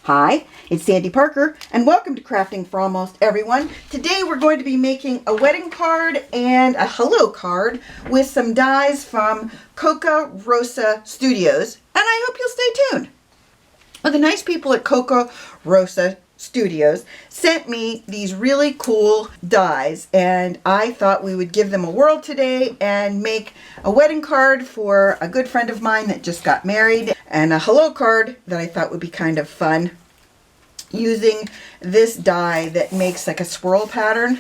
Hi, it's Sandy Parker, and welcome to Crafting for Almost Everyone. Today we're going to be making a wedding card and a hello card with some dies from Kokorosa Studios, and I hope you'll stay tuned. Well, the nice people at Kokorosa Studios sent me these really cool dies, and I thought we would give them a whirl today and make a wedding card for a good friend of mine that just got married, and a hello card that I thought would be kind of fun using this die that makes like a swirl pattern.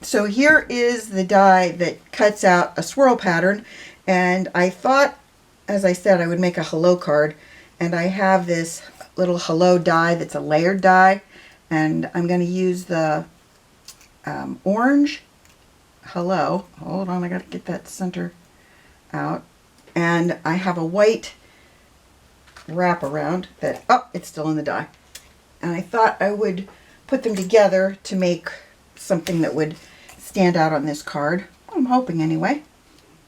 So here is the die that cuts out a swirl pattern, and I thought, as I said, I would make a hello card, and I have this little hello die that's a layered die, and I'm going to use the orange hello. Hold on, I got to get that center out. And I have a white wrap around that, oh, it's still in the die. And I thought I would put them together to make something that would stand out on this card. I'm hoping anyway.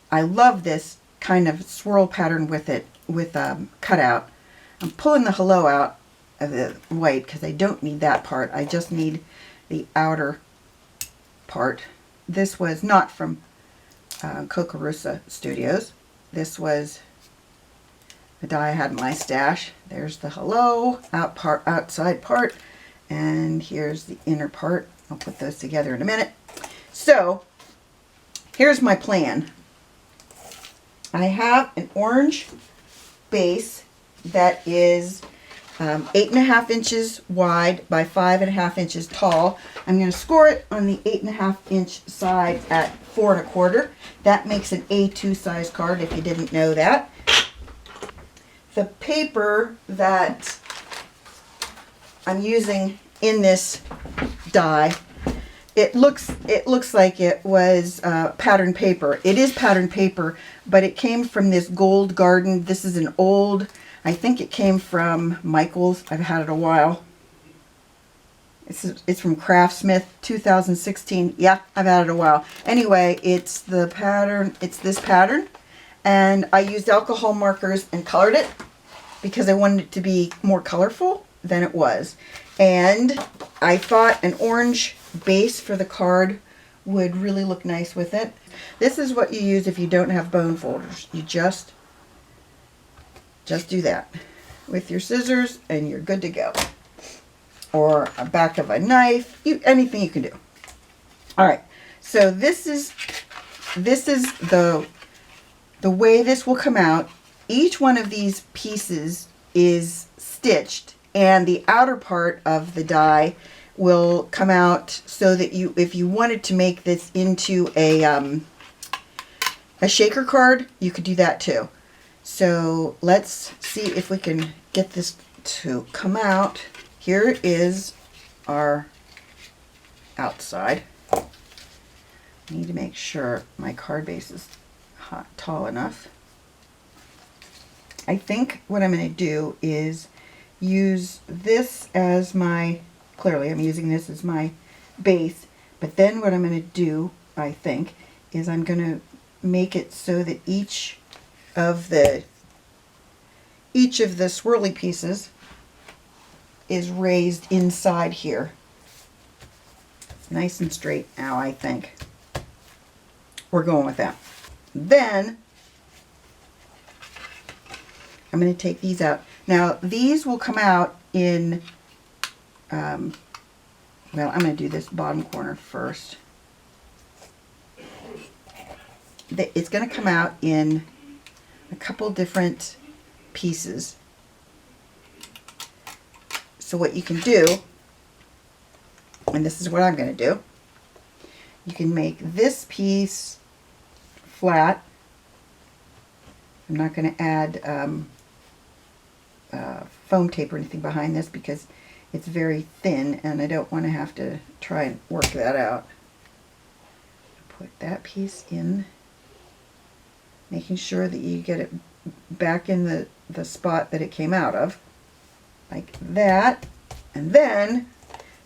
I love this kind of swirl pattern with it, with cutout. I'm pulling the hello out of the white because I don't need that part. I just need the outer part. This was not from Kokorosa Studios. This was the die I had in my stash. There's the hello outside part, and here's the inner part. I'll put those together in a minute. So here's my plan. I have an orange base that is 8.5 inches wide by 5.5 inches tall. I'm going to score it on the 8.5 inch side at 4 1/4. That makes an A2 size card if you didn't know that. The paper that I'm using in this die, it looks like it was patterned paper. It is patterned paper, but it came from this Gold Garden. This is an old, I think it came from Michael's. I've had it a while. It's from Craftsmith, 2016. Yeah, I've had it a while. Anyway, it's the pattern. It's this pattern, and I used alcohol markers and colored it because I wanted it to be more colorful than it was. And I thought an orange base for the card would really look nice with it. This is what you use if you don't have bone folders. You just do that with your scissors and you're good to go. Or a back of a knife, anything you can do. All right, so this is the way this will come out. Each one of these pieces is stitched, and the outer part of the die will come out so that if you wanted to make this into a shaker card, you could do that too. So let's see if we can get this to come out. Here is our outside. I need to make sure my card base is tall enough. I think what I'm going to do is use this as my, clearly I'm using this as my base, but then what I'm going to do, I think, is I'm going to make it so that each of the swirly pieces is raised inside here. Nice and straight now, I think. We're going with that. Then I'm going to take these out. Now these will come out in, well, I'm going to do this bottom corner first. It's going to come out in a couple different pieces. So what you can do, and this is what I'm going to do, you can make this piece flat. I'm not going to add foam tape or anything behind this because it's very thin and I don't want to have to try and work that out. Put that piece in, making sure that you get it back in the spot that it came out of, like that. And then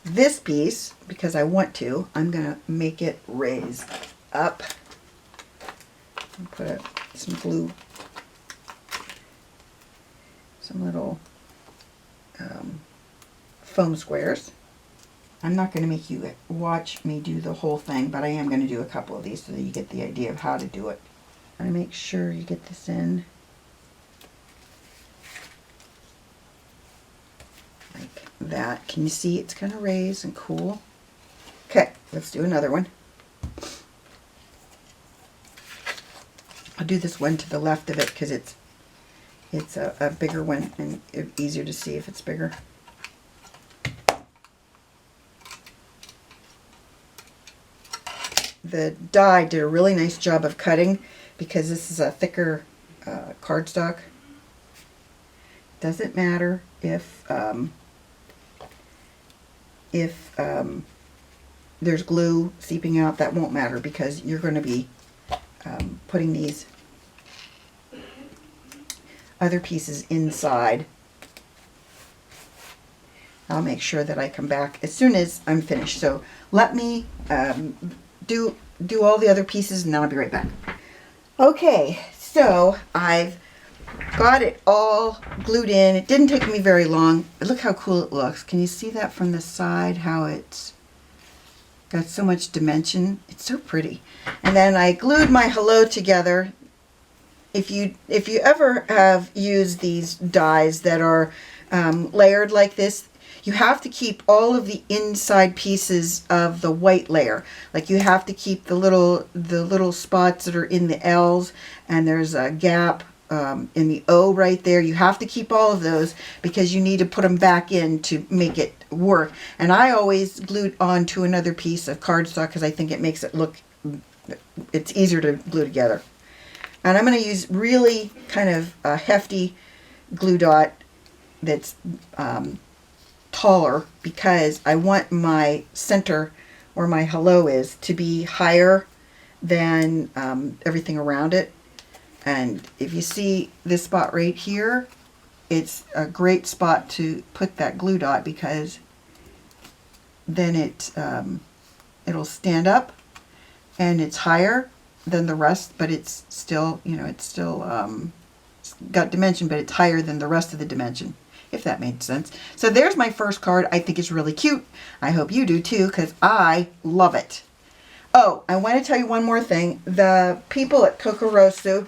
this piece, because I want to, I'm going to make it raise up. Put some glue, some little foam squares. I'm not going to make you watch me do the whole thing, but I am going to do a couple of these so that you get the idea of how to do it. And make sure you get this in like that. Can you see it's kind of raised and cool? Okay, let's do another one. I'll do this one to the left of it because it's a bigger one and easier to see if it's bigger. The die did a really nice job of cutting because this is a thicker cardstock. Doesn't matter if there's glue seeping out. That won't matter because you're going to be putting these other pieces inside. I'll make sure that I come back as soon as I'm finished. So let me do all the other pieces and then I'll be right back. Okay, so I've got it all glued in. It didn't take me very long. Look how cool it looks. Can you see that from the side, how it's got so much dimension? It's so pretty. And then I glued my hello together. If you ever have used these dies that are layered like this, you have to keep all of the inside pieces of the white layer. Like you have to keep the little spots that are in the L's, and there's a gap in the O right there. You have to keep all of those because you need to put them back in to make it work. And I always glued onto another piece of cardstock because I think it makes it look, it's easier to glue together. And I'm going to use really kind of a hefty glue dot that's taller because I want my center where my hello is to be higher than everything around it. And if you see this spot right here, it's a great spot to put that glue dot because then it'll stand up and it's higher than the rest, but it's still, you know, it's got dimension, but it's higher than the rest of the dimension, if that made sense. So there's my first card. I think it's really cute. I hope you do too, because I love it. Oh, I want to tell you one more thing. The people at Kokorosa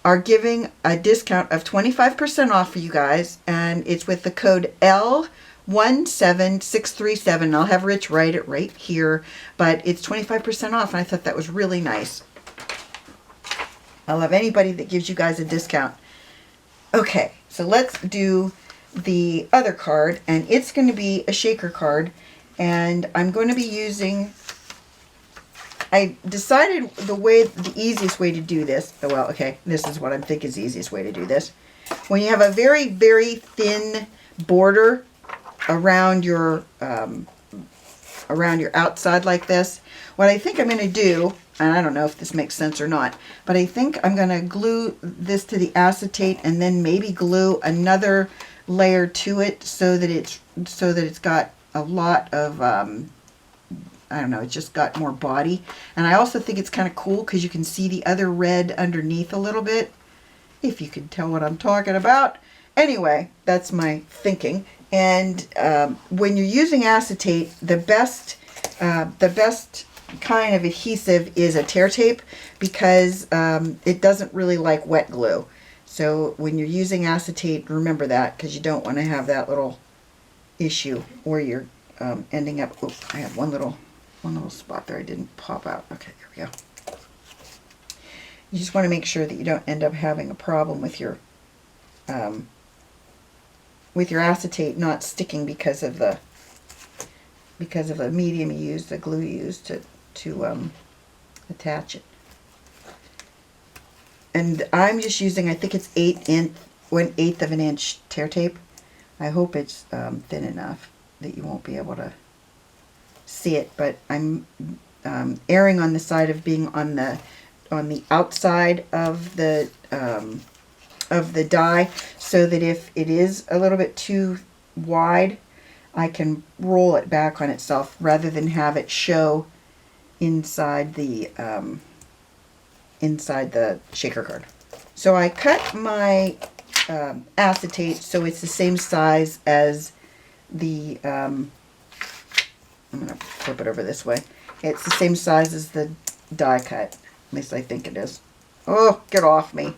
are giving a discount of 25% off for you guys, and it's with the code L17637. I'll have Rich write it right here, but it's 25% off, and I thought that was really nice. I love anybody that gives you guys a discount. Okay, so let's do the other card, and it's going to be a shaker card, and I'm going to be using, I decided the easiest way to do this, well, okay, this is what I think is the easiest way to do this. When you have a very, very thin border around your outside like this, what I think I'm going to do, and I don't know if this makes sense or not, but I think I'm going to glue this to the acetate and then maybe glue another layer to it so that it's got a lot of I don't know, it's just got more body. And I also think it's kind of cool because you can see the other red underneath a little bit, if you can tell what I'm talking about. Anyway, that's my thinking. And when you're using acetate, the best kind of adhesive is a tear tape because it doesn't really like wet glue. So when you're using acetate, remember that because you don't want to have that little issue where you're ending up. Oh, I have one little spot there I didn't pop out. Okay, here we go. You just want to make sure that you don't end up having a problem with your acetate not sticking because of the medium you use, the glue you use to attach it. And I'm just using, I think it's 1/8 of an inch tear tape. I hope it's thin enough that you won't be able to see it, but I'm erring on the side of being on the outside of the die, so that if it is a little bit too wide, I can roll it back on itself rather than have it show inside the shaker card. So I cut my acetate so it's the same size as the, I'm going to flip it over this way. It's the same size as the die cut. At least I think it is. Oh, get off me.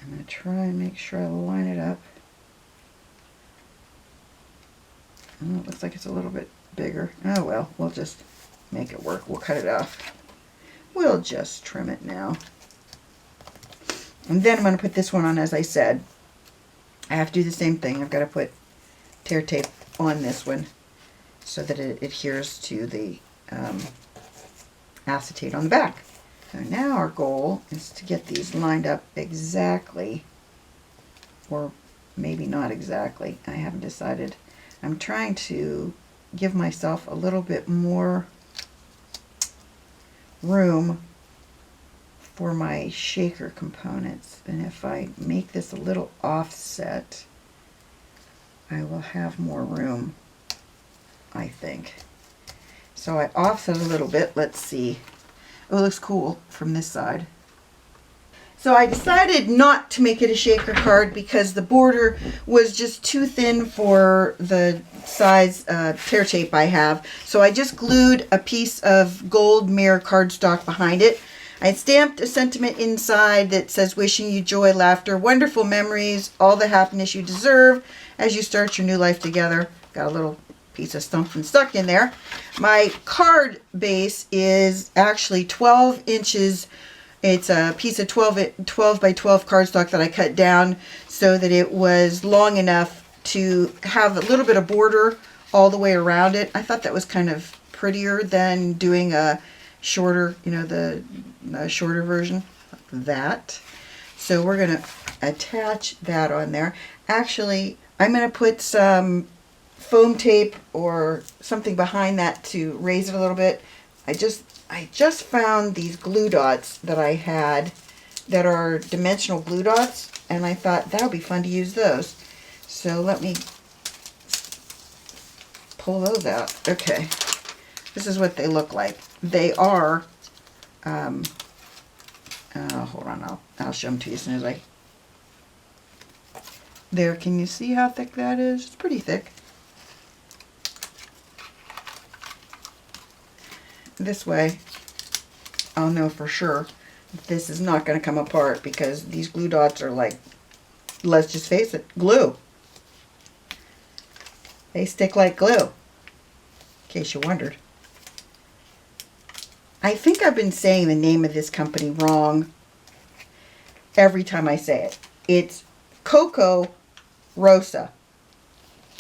I'm going to try and make sure I line it up. Oh, it looks like it's a little bit bigger. Oh well, we'll just make it work. We'll cut it off. We'll just trim it now. And then I'm going to put this one on, as I said. I have to do the same thing. I've got to put tear tape on this one so that it adheres to the acetate on the back. So now our goal is to get these lined up exactly, or maybe not exactly. I haven't decided. I'm trying to give myself a little bit more room for my shaker components. And if I make this a little offset, I will have more room, I think. So I offset a little bit. Let's see. Oh, it looks cool from this side. So I decided not to make it a shaker card because the border was just too thin for the size tear tape I have. So I just glued a piece of gold mirror cardstock behind it. I stamped a sentiment inside that says, wishing you joy, laughter, wonderful memories, all the happiness you deserve as you start your new life together. Got a little piece of something stuck in there. My card base is actually 12 inches. It's a piece of 12 by 12 cardstock that I cut down so that it was long enough to have a little bit of border all the way around it. I thought that was kind of prettier than doing a shorter, you know, the shorter version like that. So we're going to attach that on there. Actually, I'm going to put some foam tape or something behind that to raise it a little bit. I just found these glue dots that I had that are dimensional glue dots, and I thought that would be fun to use those. So let me pull those out. Okay, this is what they look like. They are, hold on, I'll show them to you as soon as I, there, can you see how thick that is? It's pretty thick. This way, I'll know for sure this is not going to come apart because these glue dots are like, let's just face it, glue. They stick like glue, in case you wondered. I think I've been saying the name of this company wrong every time I say it. It's Kokorosa,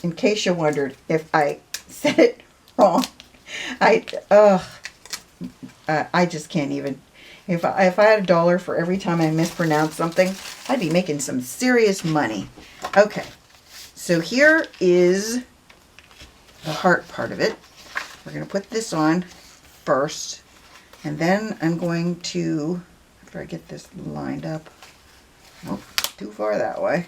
in case you wondered if I said it wrong. I just can't even. If I had $1 for every time I mispronounce something, I'd be making some serious money. Okay, so here is the heart part of it. We're going to put this on first, and then I'm going to, after I get this lined up, oh, too far that way,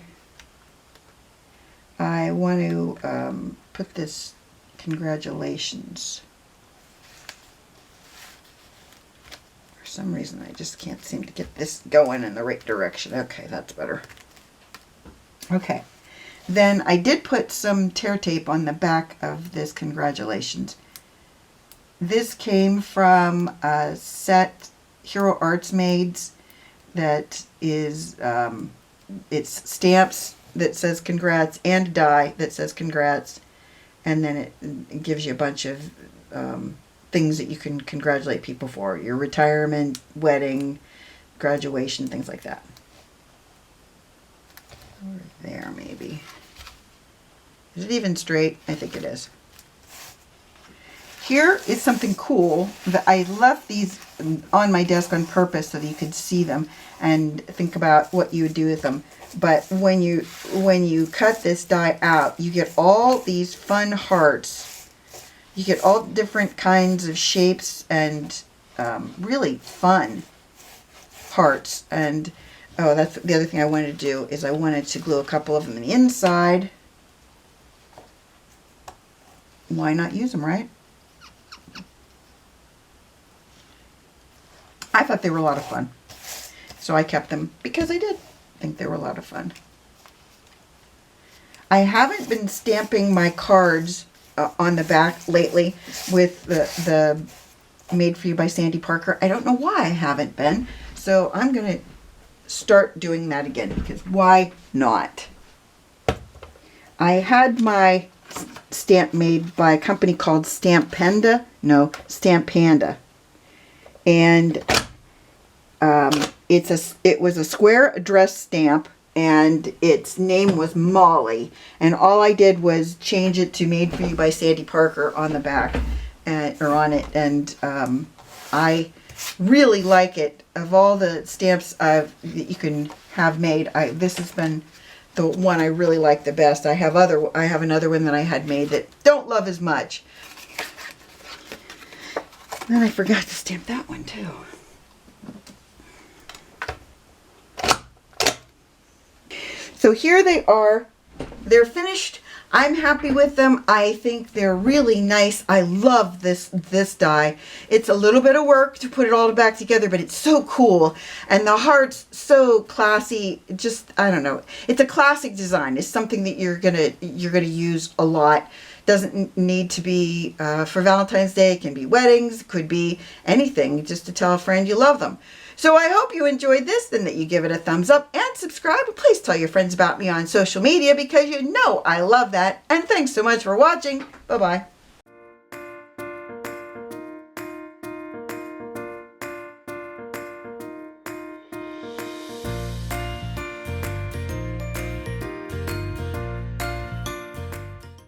I want to put this congratulations. For some reason I just can't seem to get this going in the right direction. Okay, that's better. Okay, then I did put some tear tape on the back of this congratulations. This came from a set Hero Arts Maids that is, it's stamps that says congrats and a die that says congrats, and then it gives you a bunch of things that you can congratulate people for. Your retirement, wedding, graduation, things like that. Or there maybe. Is it even straight? I think it is. Here is something cool that I left these on my desk on purpose so that you could see them and think about what you would do with them. But when you cut this die out, you get all these fun hearts. You get all different kinds of shapes and really fun hearts. And oh, that's the other thing I wanted to do is I wanted to glue a couple of them in the inside. Why not use them, right? I thought they were a lot of fun. So I kept them because I did think they were a lot of fun. I haven't been stamping my cards on the back lately with the Made For You by Sandy Parker. I don't know why I haven't been. So I'm going to start doing that again, because why not? I had my stamp made by a company called Stamp Panda. No, Stamp Panda. And it was a square address stamp, and its name was Molly. And all I did was change it to Made For You by Sandy Parker on the back, or on it. And I really like it. Of all the stamps that you can have made, this has been the one I really like the best. I have another one that I had made that don't love as much. And I forgot to stamp that one too. So here they are. They're finished. I'm happy with them. I think they're really nice. I love this die. It's a little bit of work to put it all back together, but it's so cool. And the heart's so classy. Just, I don't know. It's a classic design. It's something that you're gonna use a lot. Doesn't need to be for Valentine's Day. It can be weddings. It could be anything, just to tell a friend you love them. So I hope you enjoyed this and that you give it a thumbs up and subscribe. And please tell your friends about me on social media, because you know I love that. And thanks so much for watching. Bye-bye.